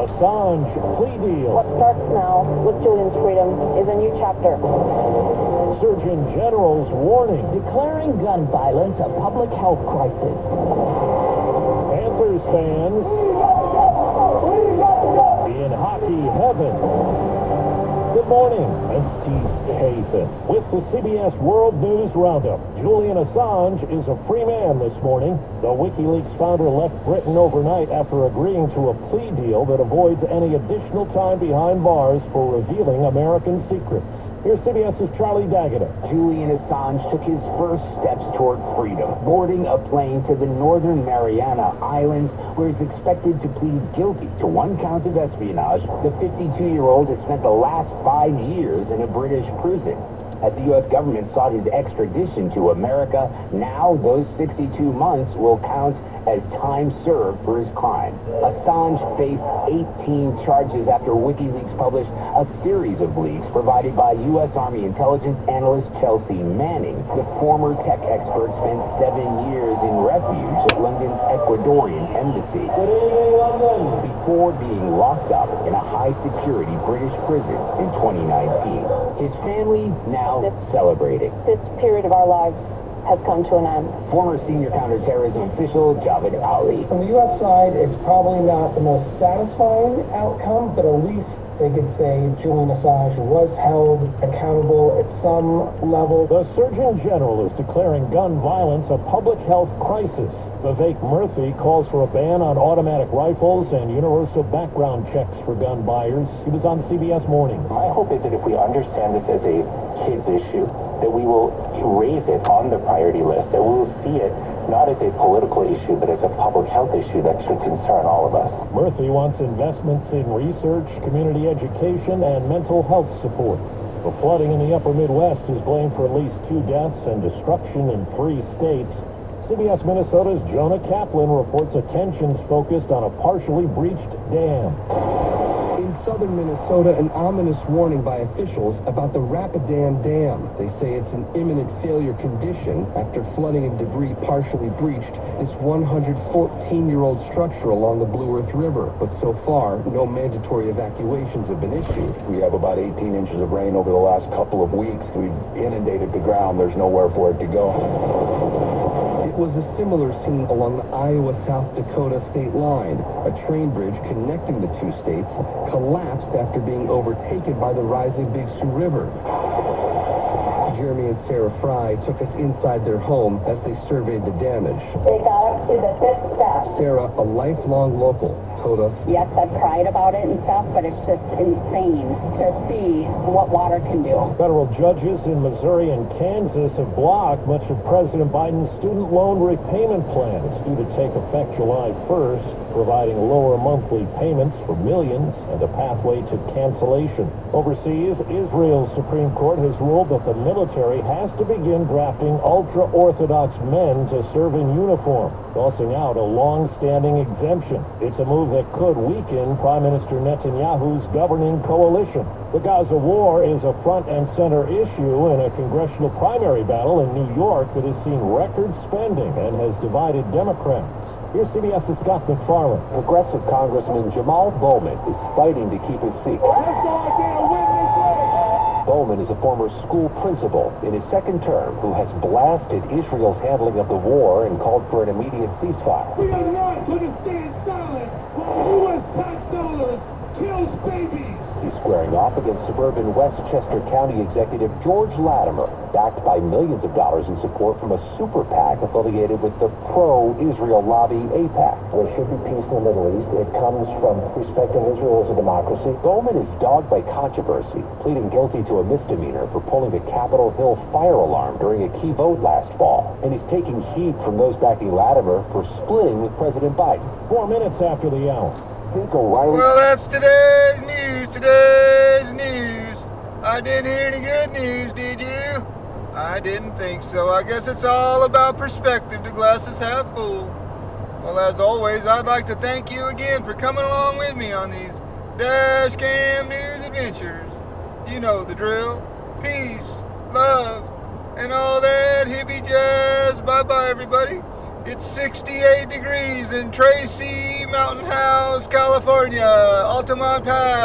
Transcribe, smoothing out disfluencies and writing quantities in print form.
Assange plea deal. What starts now with Julian's freedom is a new chapter. Surgeon General's warning. Declaring gun violence a public health crisis. Panthers fans in hockey heaven. Good morning, I'm Steve Kathan with the CBS World News Roundup. Julian Assange is a free man this morning. The WikiLeaks founder left Britain overnight after agreeing to a plea deal that avoids any additional time behind bars for revealing American secrets. Here's CBS's Charlie Daggett. Julian Assange took his first steps toward freedom, boarding a plane to the Northern Mariana Islands, where he's expected to plead guilty to 1 count of espionage. The 52-year-old has spent the last 5 years in a British prison. As the U.S. government sought his extradition to America, now those 62 months will count as time served for his crime. Assange faced 18 charges after WikiLeaks published a series of leaks provided by U.S. Army intelligence analyst Chelsea Manning. The former tech expert spent 7 years in refuge at London's Ecuadorian embassy before being locked up in a high-security British prison in 2019. His family now celebrating. This period of our lives has come to an end. Former senior counterterrorism official Javed Ali. From the U.S. side, it's probably not the most satisfying outcome, but at least they could say Julian Assange was held accountable at some level. The Surgeon General is declaring gun violence a public health crisis. Vivek Murthy calls for a ban on automatic rifles and universal background checks for gun buyers. He was on CBS Morning. My hope is that if we understand this as a kids issue, that we will raise it on the priority list, that we will see it not as a political issue, but as a public health issue that should concern all of us. Murthy wants investments in research, community education, and mental health support. The flooding in the upper Midwest is blamed for at least 2 deaths and destruction in 3 states. CBS Minnesota's Jonah Kaplan reports attention's focused on a partially breached dam. In southern Minnesota, an ominous warning by officials about the Rapidan Dam. They say it's an imminent failure condition after flooding and debris partially breached this 114-year-old structure along the Blue Earth River. But so far, no mandatory evacuations have been issued. We have about 18 inches of rain over the last couple of weeks. We've inundated the ground. There's nowhere for it to go. It was a similar scene along the Iowa-South Dakota state line. A train bridge connecting the 2 states collapsed after being overtaken by the rising Big Sioux River. Jeremy and Sarah Fry took us inside their home as they surveyed the damage. They got up to the 5th step. Sarah, a lifelong local, told us, Yes, I've cried about it and stuff, but it's just insane to see what water can do. Federal judges in Missouri and Kansas have blocked much of President Biden's student loan repayment plan. It's due to take effect July 1st, providing lower monthly payments for millions and a pathway to cancellation. Overseas, Israel's Supreme Court has ruled that the military has to begin drafting ultra-Orthodox men to serve in uniform, tossing out a long-standing exemption. It's a move that could weaken Prime Minister Netanyahu's governing coalition. The Gaza war is a front and center issue in a congressional primary battle in New York that has seen record spending and has divided Democrats. Here's CBS's Scott McFarland. Progressive Congressman Jamal Bowman is fighting to keep his seat. Bowman is a former school principal in his 2nd term who has blasted Israel's handling of the war and called for an immediate ceasefire. We are not going to stand silent while U.S. tax dollars kills babies. He's squaring off against suburban Westchester County Executive George Latimer, backed by millions of dollars in support from a super PAC affiliated with the pro-Israel lobby AIPAC. There should be peace in the Middle East. It comes from respecting Israel as a democracy. Bowman is dogged by controversy, pleading guilty to a misdemeanor for pulling the Capitol Hill fire alarm during a key vote last fall. And he's taking heat from those backing Latimer for splitting with President Biden. 4 minutes after the hour. Well, that's today's news. Today's news. I didn't hear any good news, did you? I didn't think so. I guess it's all about perspective. The glass is half full. Well, as always, I'd like to thank you again for coming along with me on these dash cam news adventures. You know the drill. Peace, love, and all that hippie jazz. Bye-bye, everybody. It's 68 degrees in Tracy, Mountain House, California. Altamont Pass.